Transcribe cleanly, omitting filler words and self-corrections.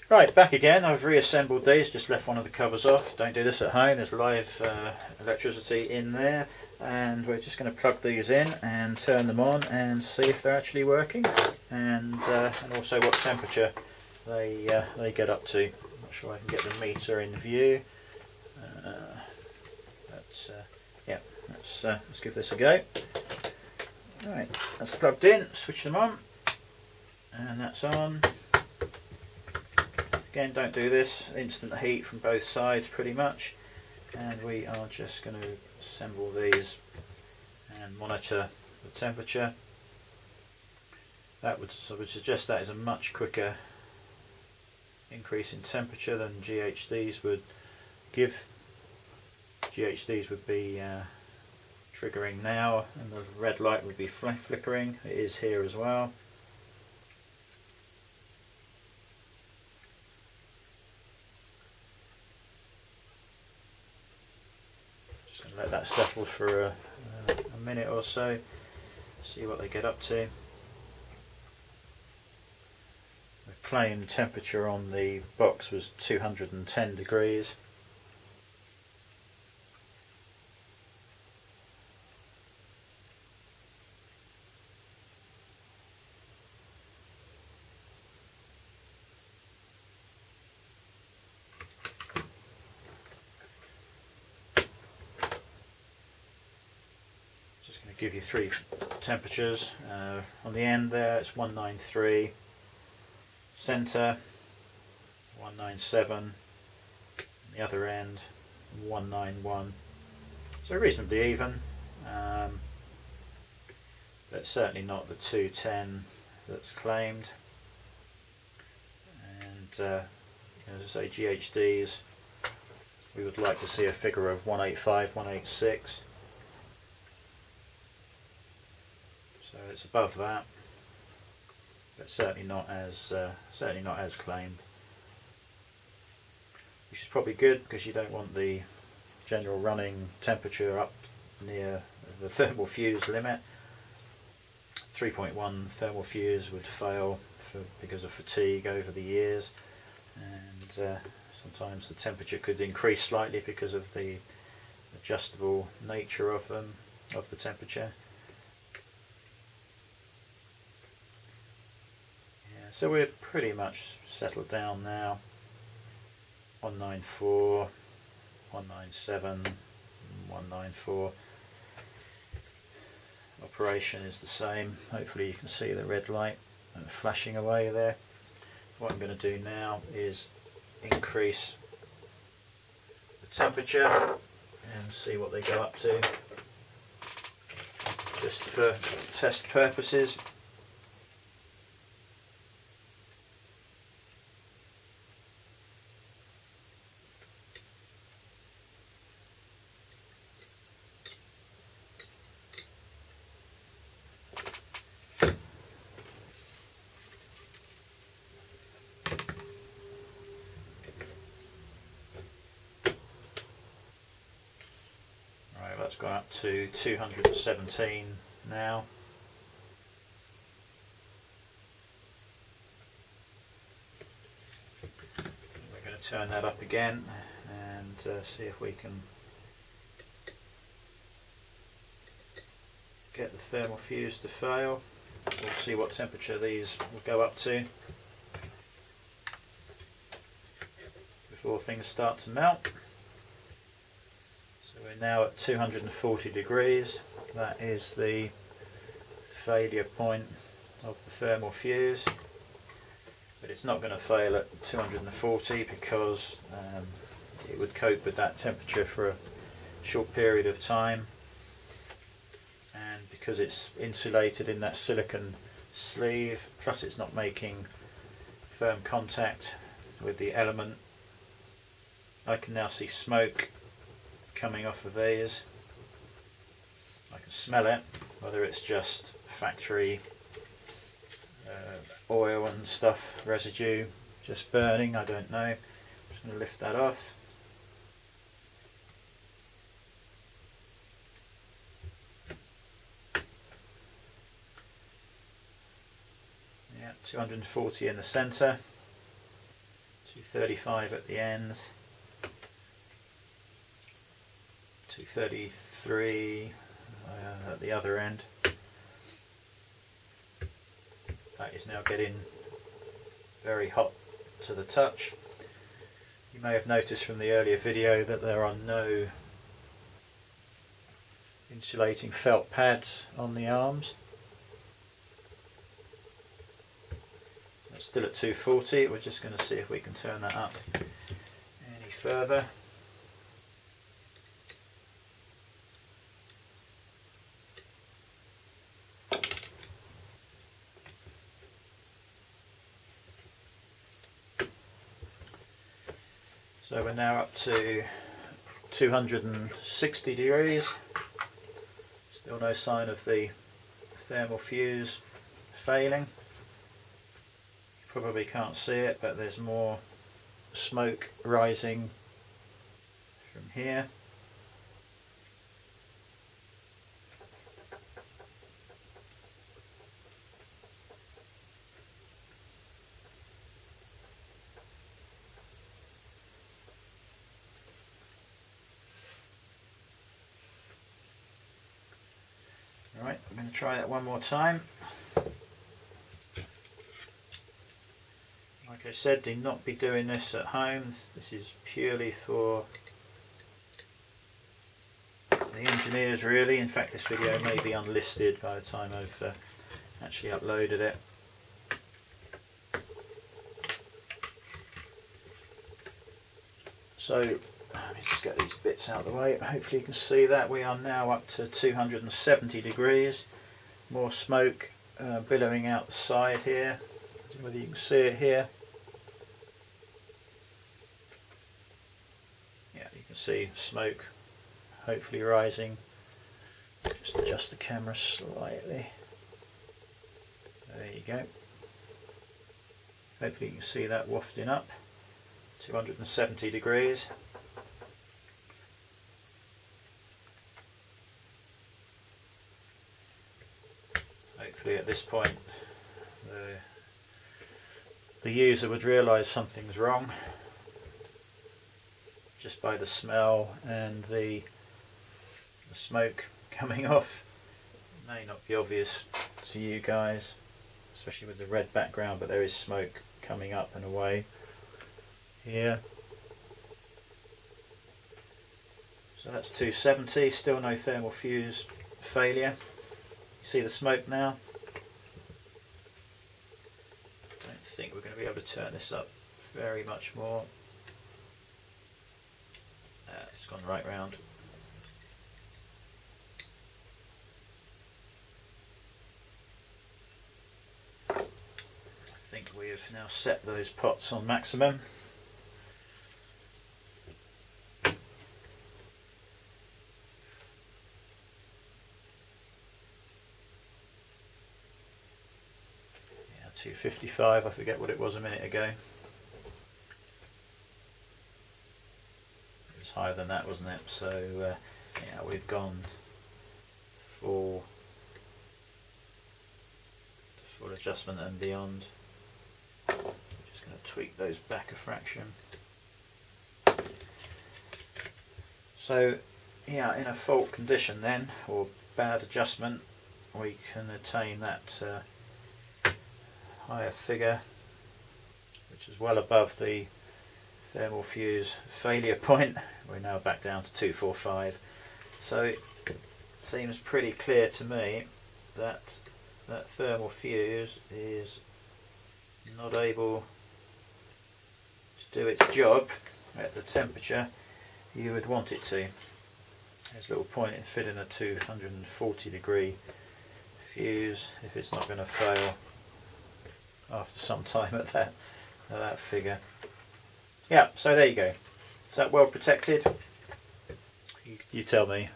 Right, back again. I've reassembled these, just left one of the covers off. Don't do this at home, there's live electricity in there. And we're just going to plug these in and turn them on and see if they're actually working, and also what temperature they get up to. I'm not sure I can get the meter in view. Yeah, let's give this a go. Right, that's plugged in, switch them on, and that's on. Again, don't do this, instant heat from both sides pretty much. And we are just going to assemble these and monitor the temperature. I would suggest that is a much quicker increase in temperature than GHDs would give. GHDs would be triggering now, and the red light would be flickering. It is here as well. Just going to let that settle for a minute or so, see what they get up to. The claimed temperature on the box was 210 degrees. Just going to give you three temperatures. On the end there it's 193, centre 197, and the other end 191. So reasonably even, but certainly not the 210 that's claimed. And as I say, GHDs, we would like to see a figure of 185, 186. So it's above that, but certainly not as claimed, which is probably good because you don't want the general running temperature up near the thermal fuse limit. 3.1 thermal fuse would fail because of fatigue over the years, and sometimes the temperature could increase slightly because of the adjustable nature of the temperature. So we're pretty much settled down now. 194, 197, 194. Operation is the same. Hopefully you can see the red light flashing away there. What I'm going to do now is increase the temperature and see what they go up to, just for test purposes. That's gone up to 217 now. We're going to turn that up again and see if we can get the thermal fuse to fail. We'll see what temperature these will go up to before things start to melt. We're now at 240 degrees. That is the failure point of the thermal fuse, but it's not going to fail at 240 because it would cope with that temperature for a short period of time, and because it's insulated in that silicon sleeve, plus it's not making firm contact with the element. I can now see smoke coming off of these. I can smell it, whether it's just factory oil and stuff, residue just burning, I don't know. I'm just going to lift that off. Yeah, 240 in the centre. 235 at the ends, 233 at the other end. That is now getting very hot to the touch. You may have noticed from the earlier video that there are no insulating felt pads on the arms. It's still at 240, we're just going to see if we can turn that up any further. So we're now up to 260 degrees. Still no sign of the thermal fuse failing. You probably can't see it, but there's more smoke rising from here. Right, I'm going to try that one more time. Like I said, do not be doing this at home. This is purely for the engineers really. In fact, this video may be unlisted by the time I've actually uploaded it. So let me just get these bits out of the way. Hopefully you can see that we are now up to 270 degrees. More smoke billowing out the side here. I don't know whether you can see it here. Yeah, you can see smoke hopefully rising. Just adjust the camera slightly. There you go. Hopefully you can see that wafting up. 270 degrees. Hopefully at this point the user would realise something's wrong just by the smell and the smoke coming off. It may not be obvious to you guys, especially with the red background, but there is smoke coming up and away here. So that's 270, still no thermal fuse failure. You see the smoke now? I don't think we're going to be able to turn this up very much more. It's gone right round. I think we have now set those pots on maximum. Yeah, 255, I forget what it was a minute ago. It was higher than that, wasn't it? So yeah, we've gone full adjustment and beyond. Just going to tweak those back a fraction. So yeah, in a fault condition then, or bad adjustment, we can attain that higher figure, which is well above the thermal fuse failure point. We're now back down to 245. So it seems pretty clear to me that that thermal fuse is not able to do its job at the temperature you would want it to. There's a little point in fitting a 240 degree fuse if it's not going to fail after some time at that figure. Yeah, so there you go. Is that well protected? You tell me.